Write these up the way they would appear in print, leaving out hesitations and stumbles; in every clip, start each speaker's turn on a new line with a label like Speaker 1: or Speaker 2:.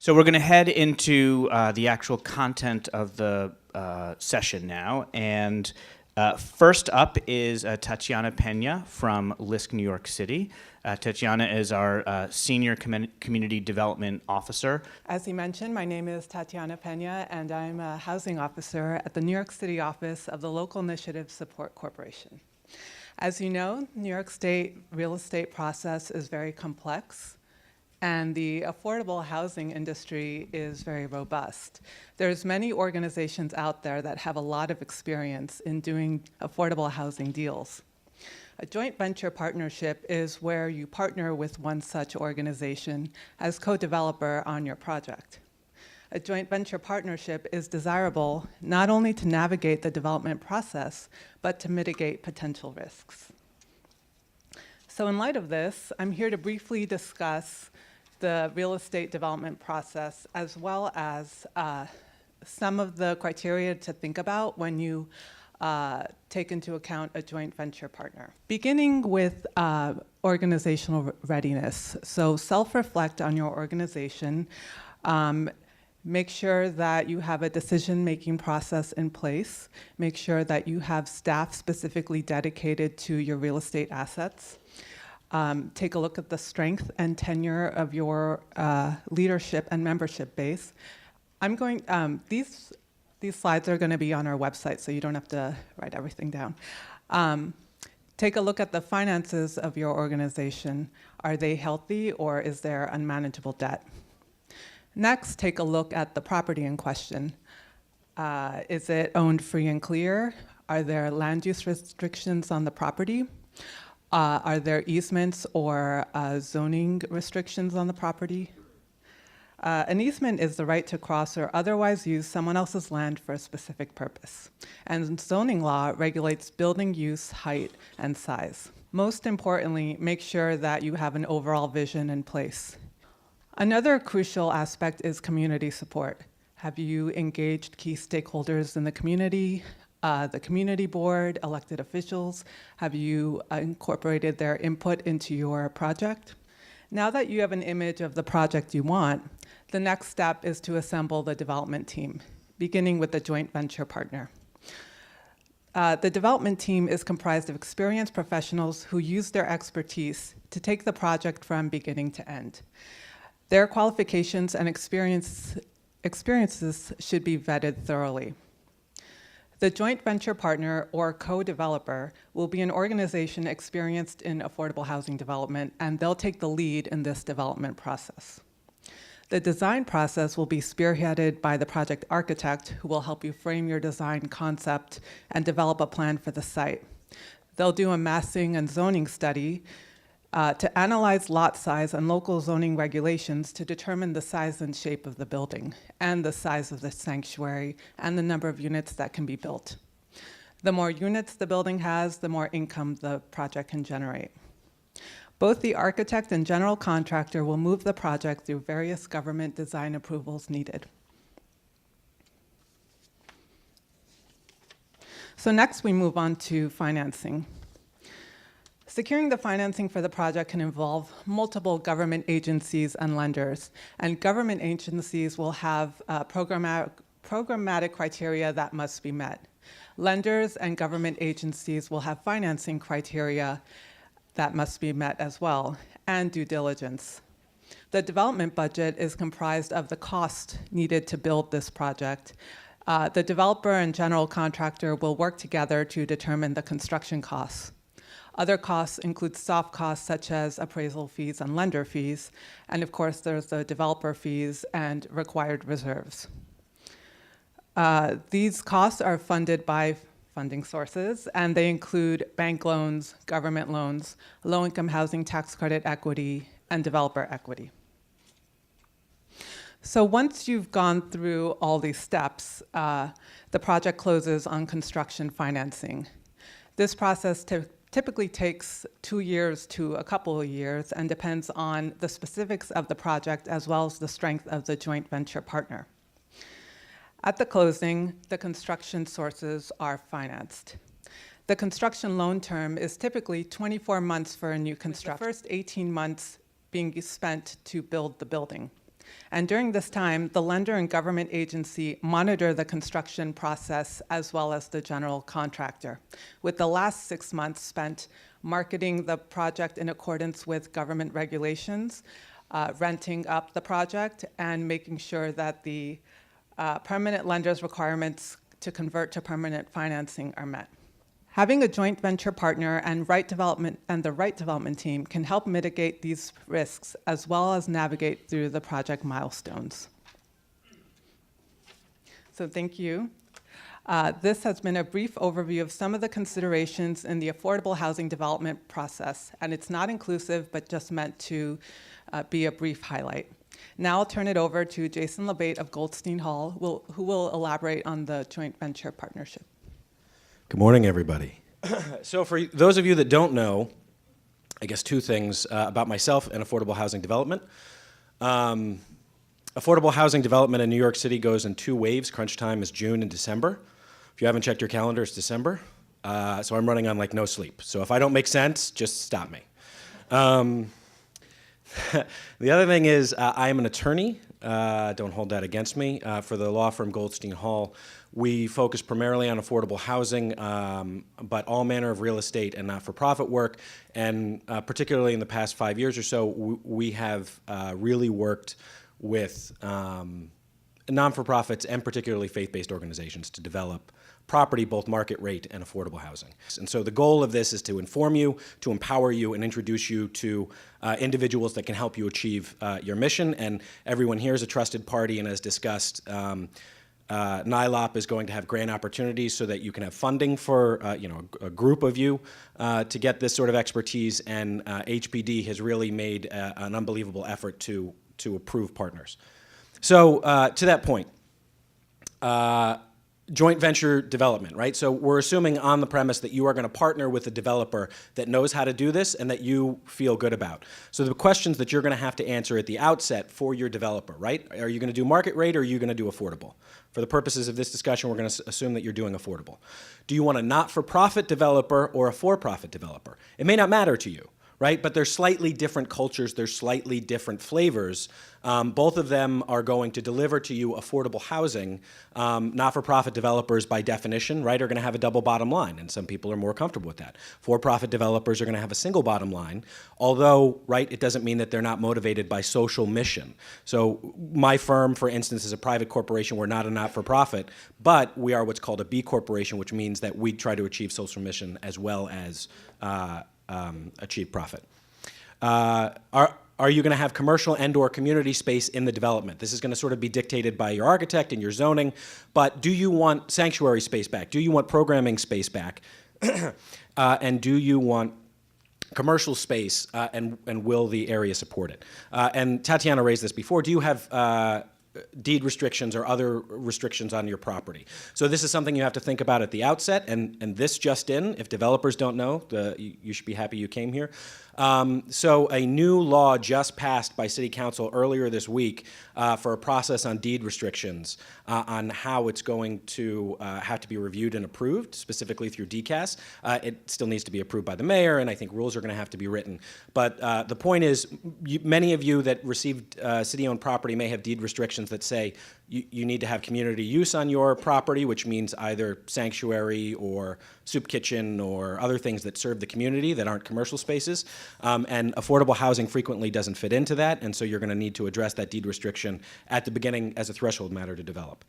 Speaker 1: So we're going to head into the actual content of the session now. And first up is Tatiana Pena from LISC New York City. Tatiana is our Senior Community Development Officer.
Speaker 2: As he mentioned, my name is Tatiana Pena, and I'm a housing officer at the New York City office of the Local Initiative Support Corporation. As you know, New York State real estate process is very complex, and the affordable housing industry is very robust. There's many organizations out there that have a lot of experience in doing affordable housing deals. A joint venture partnership is where you partner with one such organization as co-developer on your project. A joint venture partnership is desirable not only to navigate the development process, but to mitigate potential risks. So in light of this, I'm here to briefly discuss the real estate development process, as well as some of the criteria to think about when you take into account a joint venture partner. Beginning with organizational readiness. So self-reflect on your organization. Make sure that you have a decision-making process in place. Make sure that you have staff specifically dedicated to your real estate assets. Take a look at the strength and tenure of your leadership and membership base. I'm going, these slides are going to be on our website, so you don't have to write everything down. Take a look at the finances of your organization. Are they healthy, or is there unmanageable debt? Next, take a look at the property in question. Is it owned free and clear? Are there land use restrictions on the property? Are there easements or zoning restrictions on the property? An easement is the right to cross or otherwise use someone else's land for a specific purpose. And zoning law regulates building use, height, and size. Most importantly, make sure that you have an overall vision in place. Another crucial aspect is community support. Have you engaged key stakeholders in the community board, elected officials? Have you incorporated their input into your project? Now that you have an image of the project you want, the next step is to assemble the development team, beginning with the joint venture partner. The development team is comprised of experienced professionals who use their expertise to take the project from beginning to end. Their qualifications and experiences should be vetted thoroughly. The joint venture partner or co-developer will be an organization experienced in affordable housing development, and they'll take the lead in this development process. The design process will be spearheaded by the project architect, who will help you frame your design concept and develop a plan for the site. They'll do a massing and zoning study to analyze lot size and local zoning regulations to determine the size and shape of the building and the size of the sanctuary and the number of units that can be built. The more units the building has, the more income the project can generate. Both the architect and general contractor will move the project through various government design approvals needed. So next we move on to financing. Securing the financing for the project can involve multiple government agencies and lenders, and government agencies will have programmatic criteria that must be met. Lenders and government agencies will have financing criteria that must be met as well, and due diligence. The development budget is comprised of the cost needed to build this project. The developer and general contractor will work together to determine the construction costs. Other costs include soft costs such as appraisal fees and lender fees, and of course there's the developer fees and required reserves. These costs are funded by funding sources, and they include bank loans, government loans, low-income housing tax credit equity, and developer equity. So once you've gone through all these steps, the project closes on construction financing. This process typically takes 2 years to a couple of years and depends on the specifics of the project as well as the strength of the joint venture partner. At the closing, the construction sources are financed. The construction loan term is typically 24 months for a new construction, with the first 18 months being spent to build the building. And during this time, the lender and government agency monitor the construction process as well as the general contractor, with the last 6 months spent marketing the project in accordance with government regulations, renting up the project, and making sure that the permanent lender's requirements to convert to permanent financing are met. Having a joint venture partner and the right development team can help mitigate these risks as well as navigate through the project milestones. So thank you. This has been a brief overview of some of the considerations in the affordable housing development process, and it's not inclusive, but just meant to be a brief highlight. Now I'll turn it over to Jason Labate of Goldstein Hall, who will elaborate on the joint venture partnership.
Speaker 3: Good morning, everybody. So for those of you that don't know, I guess two things about myself and affordable housing development. Affordable housing development in New York City goes in 2 waves. Crunch time is June and December. If you haven't checked your calendar, it's December. So I'm running on like no sleep. So if I don't make sense, just stop me. The other thing is I am an attorney. Don't hold that against me. For the law firm Goldstein Hall, we focus primarily on affordable housing, but all manner of real estate and not-for-profit work. And particularly in the past 5 years or so, we have really worked with non-for-profits and particularly faith-based organizations to develop property, both market rate and affordable housing. And so the goal of this is to inform you, to empower you, and introduce you to individuals that can help you achieve your mission. And everyone here is a trusted party, and as discussed, NYLOP is going to have grant opportunities so that you can have funding for a group of you to get this sort of expertise, and HPD has really made an unbelievable effort to approve partners. So to that point, joint venture development, right? So we're assuming on the premise that you are going to partner with a developer that knows how to do this and that you feel good about. So the questions that you're going to have to answer at the outset for your developer, right? Are you going to do market rate or are you going to do affordable? For the purposes of this discussion, we're going to assume that you're doing affordable. Do you want a not-for-profit developer or a for-profit developer? It may not matter to you, right? But they're slightly different cultures, they're slightly different flavors. Both of them are going to deliver to you affordable housing. Not-for-profit developers, by definition, right, are going to have a double bottom line, and some people are more comfortable with that. For-profit developers are going to have a single bottom line, although, right, it doesn't mean that they're not motivated by social mission. So my firm, for instance, is a private corporation. We're not a not-for-profit, but we are what's called a B corporation, which means that we try to achieve social mission as well as achieve profit. Are you going to have commercial and/or community space in the development? This is going to sort of be dictated by your architect and your zoning, but do you want sanctuary space back? Do you want programming space back? And do you want commercial space, and will the area support it? And Tatiana raised this before. Do you have deed restrictions or other restrictions on your property? So this is something you have to think about at the outset, and this just in, if developers don't know, you should be happy you came here. So a new law just passed by City Council earlier this week for a process on deed restrictions on how it's going to have to be reviewed and approved, specifically through DCAS. It still needs to be approved by the mayor, and I think rules are going to have to be written. But the point is, many of you that received city-owned property may have deed restrictions that say you need to have community use on your property, which means either sanctuary or soup kitchen or other things that serve the community that aren't commercial spaces. And affordable housing frequently doesn't fit into that, and so you're going to need to address that deed restriction at the beginning as a threshold matter to develop.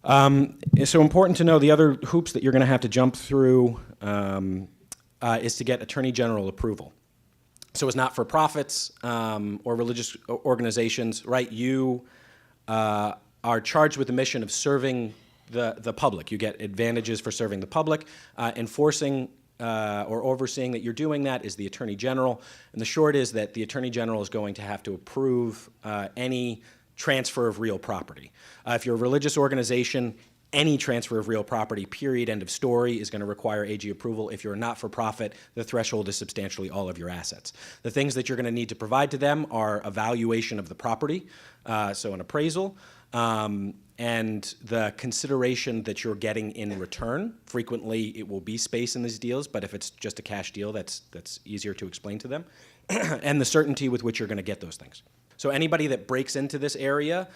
Speaker 3: It's so important to know the other hoops that you're going to have to jump through is to get Attorney General approval. So as not-for-profits or religious organizations, right, you are charged with the mission of serving the public. You get advantages for serving the public. Enforcing or overseeing that you're doing that is the Attorney General. And the short is that the Attorney General is going to have to approve any transfer of real property. If you're a religious organization, any transfer of real property, period, end of story, is going to require AG approval. If you're a not-for-profit, the threshold is substantially all of your assets. The things that you're going to need to provide to them are evaluation of the property, so an appraisal, and the consideration that you're getting in return. Frequently, it will be space in these deals, but if it's just a cash deal, that's easier to explain to them, and the certainty with which you're going to get those things. So anybody that breaks into this area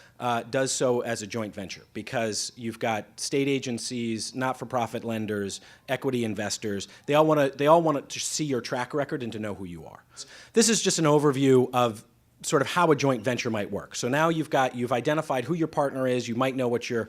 Speaker 3: does so as a joint venture, because you've got state agencies, not-for-profit lenders, equity investors. They all want to see your track record and to know who you are. This is just an overview of sort of how a joint venture might work. So now you've identified who your partner is. You might know what your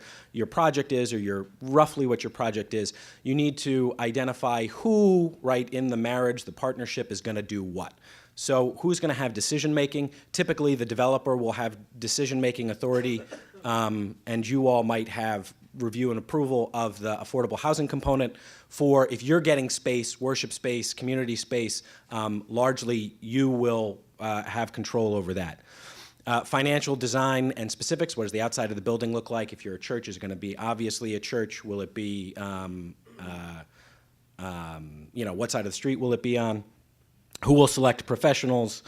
Speaker 3: project is, or roughly what your project is. You need to identify who, right, in the marriage, the partnership, is going to do what. So who's going to have decision-making? Typically, the developer will have decision-making authority, and you all might have review and approval of the affordable housing component. For if you're getting space, worship space, community space, largely you will have control over that. Financial design and specifics. What does the outside of the building look like? If you're a church, is it going to be obviously a church? Will it be, what side of the street will it be on? Who will select professionals?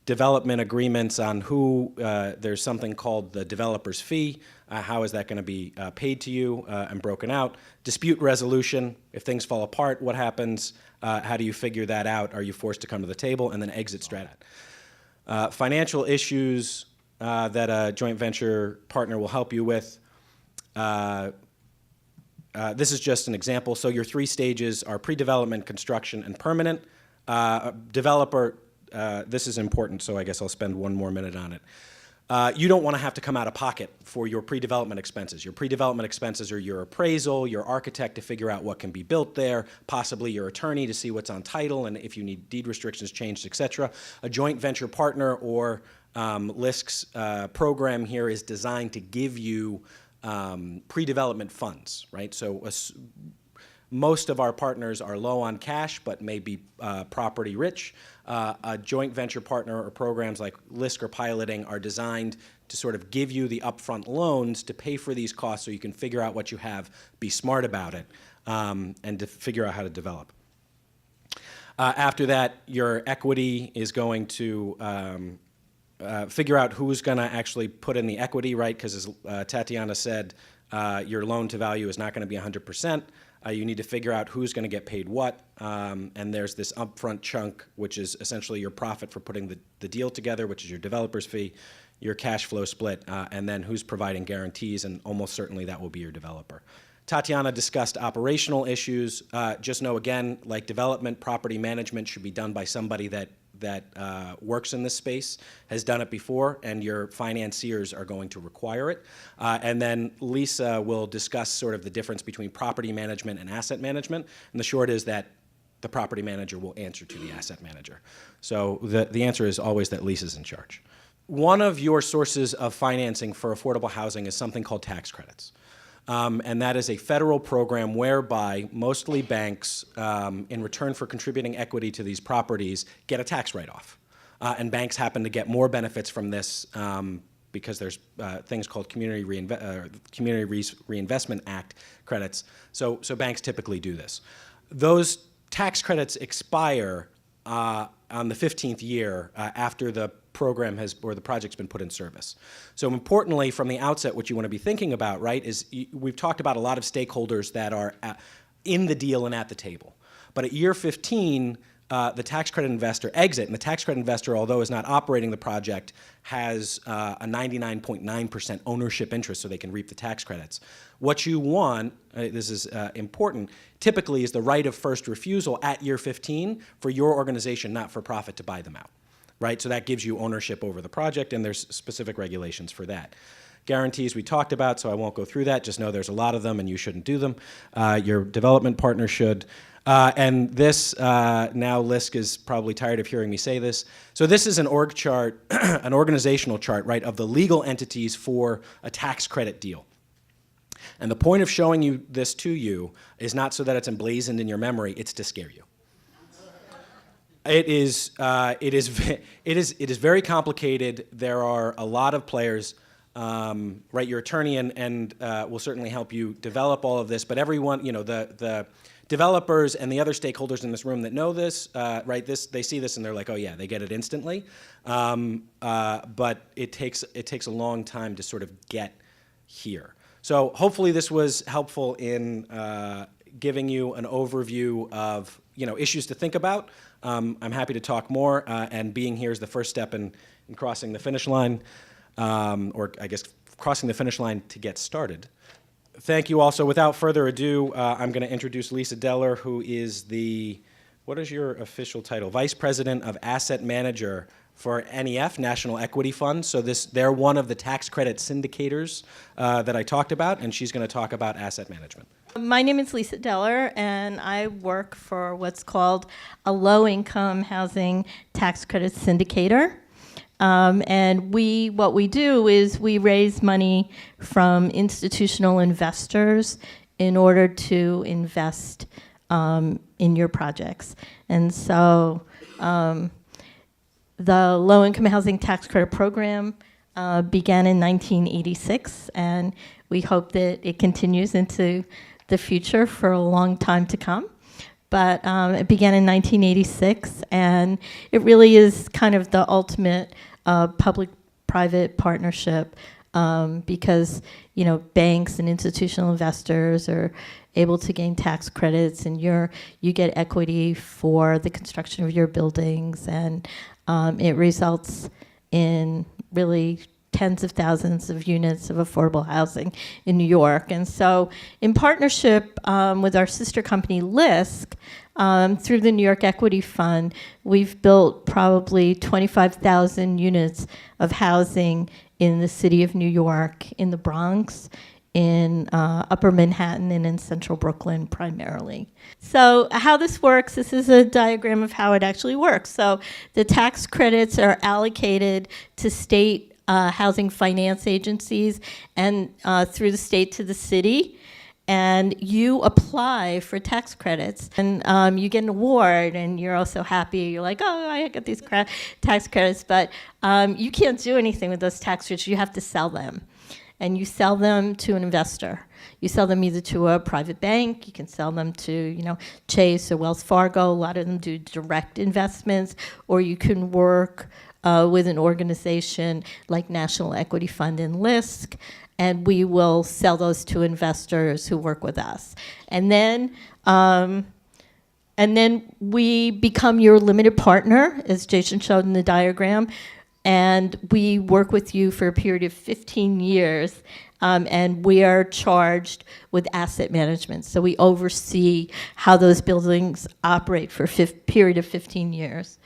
Speaker 3: Development agreements on who, there's something called the developer's fee. How is that going to be paid to you and broken out? Dispute resolution. If things fall apart, what happens? How do you figure that out? Are you forced to come to the table? And then exit strategy. Financial issues that a joint venture partner will help you with. This is just an example. So your 3 stages are pre-development, construction, and permanent. Developer, this is important, so I guess I'll spend 1 more minute on it. You don't want to have to come out of pocket for your pre-development expenses. Your pre-development expenses are your appraisal, your architect to figure out what can be built there, possibly your attorney to see what's on title and if you need deed restrictions changed, et cetera. A joint venture partner or LISC's program here is designed to give you pre-development funds, right? So most of our partners are low on cash, but may be property rich. A joint venture partner or programs like LISC or piloting are designed to sort of give you the upfront loans to pay for these costs so you can figure out what you have, be smart about it, and to figure out how to develop. After that, your equity is going to figure out who's going to actually put in the equity, right? Because as Tatiana said, your loan to value is not going to be 100%. You need to figure out who's going to get paid what, and there's this upfront chunk, which is essentially your profit for putting the deal together, which is your developer's fee, your cash flow split, and then who's providing guarantees, and almost certainly that will be your developer. Tatiana discussed operational issues. Just know, again, like development, property management should be done by somebody that works in this space, has done it before, and your financiers are going to require it. And then Lisa will discuss sort of the difference between property management and asset management. And the short is that the property manager will answer to the asset manager. So the answer is always that Lisa's in charge. One of your sources of financing for affordable housing is something called tax credits. And that is a federal program whereby mostly banks, in return for contributing equity to these properties, get a tax write-off. And banks happen to get more benefits from this because there's things called Community Reinvestment Act credits. So banks typically do this. Those tax credits expire on the 15th year after the program or the project's been put in service. So importantly, from the outset, what you want to be thinking about, right, is we've talked about a lot of stakeholders that are in the deal and at the table. But at year 15, the tax credit investor exit, and the tax credit investor, although is not operating the project, has a 99.9% ownership interest so they can reap the tax credits. What you want, this is important, typically is the right of first refusal at year 15 for your organization, not for profit, to buy them out. Right, so that gives you ownership over the project, and there's specific regulations for that. Guarantees we talked about, so I won't go through that. Just know there's a lot of them, and you shouldn't do them. Your development partner should. And this, now LISC is probably tired of hearing me say this. So this is an org chart, an organizational chart, right, of the legal entities for a tax credit deal. And the point of showing you this to you is not so that it's emblazoned in your memory, it's to scare you. It is very complicated. There are a lot of players, right? Your attorney and will certainly help you develop all of this. But everyone, the developers and the other stakeholders in this room that know this, right? They see this and they're like, oh yeah, they get it instantly. But it takes a long time to sort of get here. So hopefully this was helpful in giving you an overview of issues to think about. I'm happy to talk more, and being here is the first step in and crossing the finish line, or I guess crossing the finish line to get started. Thank you also. Without further ado, I'm going to introduce Lisa Deller, who is what is your official title? Vice President of Asset Manager for NEF, National Equity Fund. So they're one of the tax credit syndicators that I talked about, and she's going to talk about asset management.
Speaker 4: My name is Lisa Deller, and I work for what's called a low-income housing tax credit syndicator. And what we do is we raise money from institutional investors in order to invest in your projects. And so the low-income housing tax credit program began in 1986, and we hope that it continues into the future for a long time to come. But it began in 1986, and it really is kind of the ultimate public-private partnership because, you know, banks and institutional investors are able to gain tax credits, and you get equity for the construction of your buildings, and it results in really tens of thousands of units of affordable housing in New York. And so in partnership with our sister company, LISC, through the New York Equity Fund, we've built probably 25,000 units of housing in the city of New York, in the Bronx, in Upper Manhattan, and in Central Brooklyn primarily. So how this works, this is a diagram of how it actually works. So the tax credits are allocated to state housing finance agencies and through the state to the city. And you apply for tax credits, and you get an award, and you're also happy. You're like, oh, I got these tax credits, but you can't do anything with those tax credits. You have to sell them, and you sell them to an investor. You sell them either to a private bank. You can sell them to, you know, Chase or Wells Fargo. A lot of them do direct investments, or you can work with an organization like National Equity Fund and LISC, and we will sell those to investors who work with us. And then we become your limited partner, as Jason showed in the diagram, and we work with you for a period of 15 years, and we are charged with asset management. So we oversee how those buildings operate for a period of 15 years.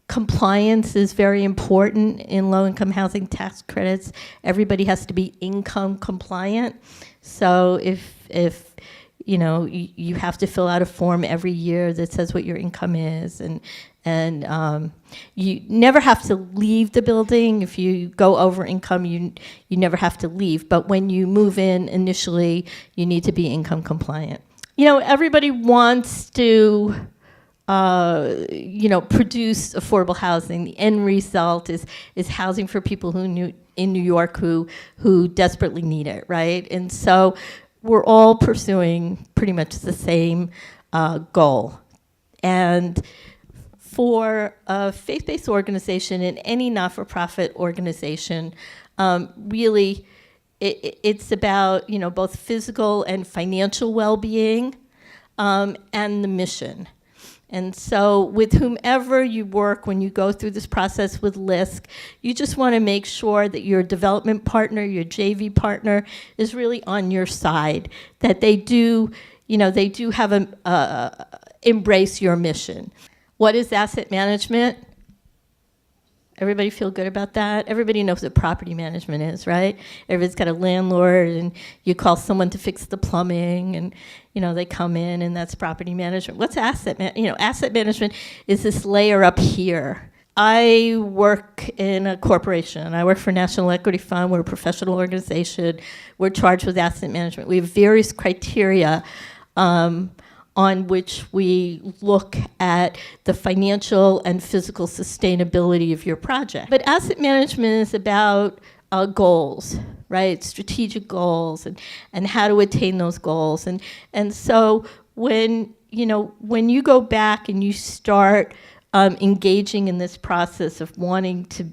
Speaker 4: Compliance is very important in low-income housing tax credits. Everybody has to be income compliant. So if you know, you have to fill out a form every year that says what your income is, and you never have to leave the building. If you go over income, you never have to leave. But when you move in initially, you need to be income compliant. You know, everybody wants to produce affordable housing. The end result is housing for people in New York who desperately need it, right? And so we're all pursuing pretty much the same goal. And for a faith-based organization and any not-for-profit organization, really it's about, you know, both physical and financial well-being and the mission. And so with whomever you work, when you go through this process with LISC, you just want to make sure that your development partner, your JV partner, is really on your side, that they do have embrace your mission. What is asset management? Everybody feel good about that? Everybody knows what property management is, right? Everybody's got a landlord, and you call someone to fix the plumbing, and you know they come in, and that's property management. What's asset management? Asset management is this layer up here. I work in a corporation. I work for National Equity Fund. We're a professional organization. We're charged with asset management. We have various criteria on which we look at the financial and physical sustainability of your project. But asset management is about goals, right? Strategic goals and how to attain those goals. And so when you go back and you start engaging in this process of wanting to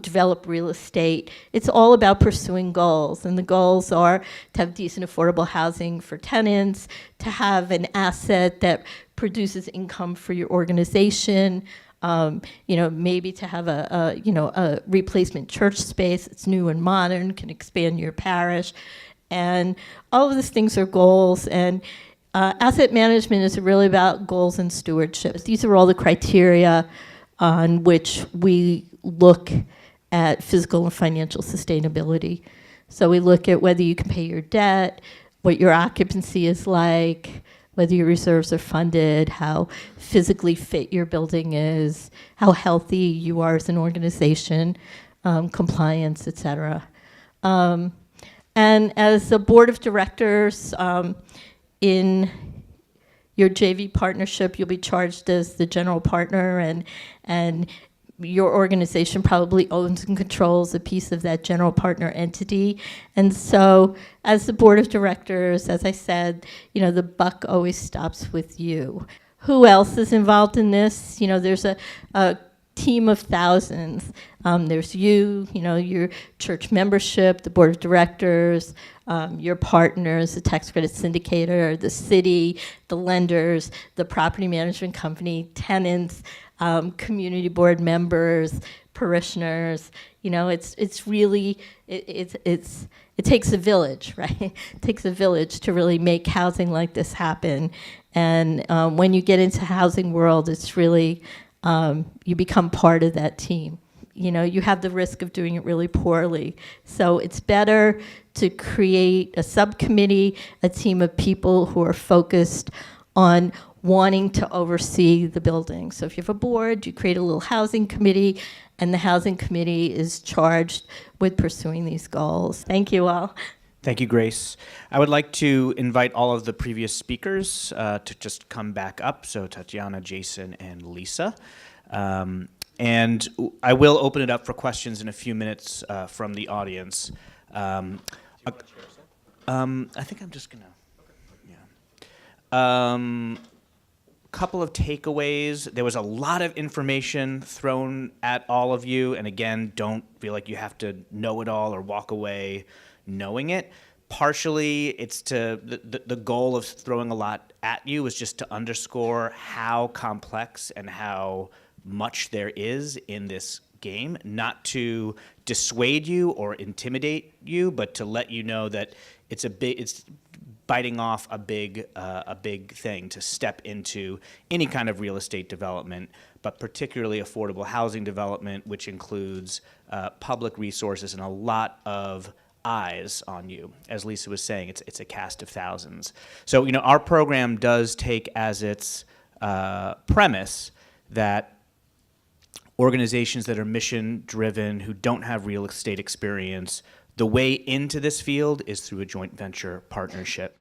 Speaker 4: develop real estate, it's all about pursuing goals. And the goals are to have decent, affordable housing for tenants, to have an asset that produces income for your organization, maybe to have a replacement church space that's new and modern, can expand your parish. And all of these things are goals. And asset management is really about goals and stewardship. These are all the criteria on which we look at physical and financial sustainability. So we look at whether you can pay your debt, what your occupancy is like, whether your reserves are funded, how physically fit your building is, how healthy you are as an organization, compliance, et cetera. And as a board of directors, in your JV partnership, you'll be charged as the general partner, and your organization probably owns and controls a piece of that general partner entity. And so as the board of directors, as I said, the buck always stops with you. Who else is involved in this? There's a team of thousands. There's your church membership, the board of directors, your partners, the tax credit syndicator, the city, the lenders, the property management company, tenants, community board members, parishioners. It's really it takes a village, right? It takes a village to really make housing like this happen. And when you get into housing world, it's really you become part of that team. You have the risk of doing it really poorly. So it's better to create a subcommittee, a team of people who are focused on wanting to oversee the building. So if you have a board, you create a little housing committee, and the housing committee is charged with pursuing these goals. Thank you all.
Speaker 1: Thank you, Grace. I would like to invite all of the previous speakers to just come back up. So Tatiana, Jason, and Lisa. And I will open it up for questions in a few minutes from the audience. I think I'm just gonna. Yeah. Couple of takeaways. There was a lot of information thrown at all of you, and again, don't feel like you have to know it all or walk away knowing it. Partially, it's the goal of throwing a lot at you is just to underscore how complex and how much there is in this game, not to dissuade you or intimidate you, but to let you know that it's biting off a big thing to step into any kind of real estate development, but particularly affordable housing development, which includes public resources and a lot of eyes on you. As Lisa was saying, it's a cast of thousands. So our program does take as its premise that organizations that are mission driven, who don't have real estate experience, the way into this field is through a joint venture partnership.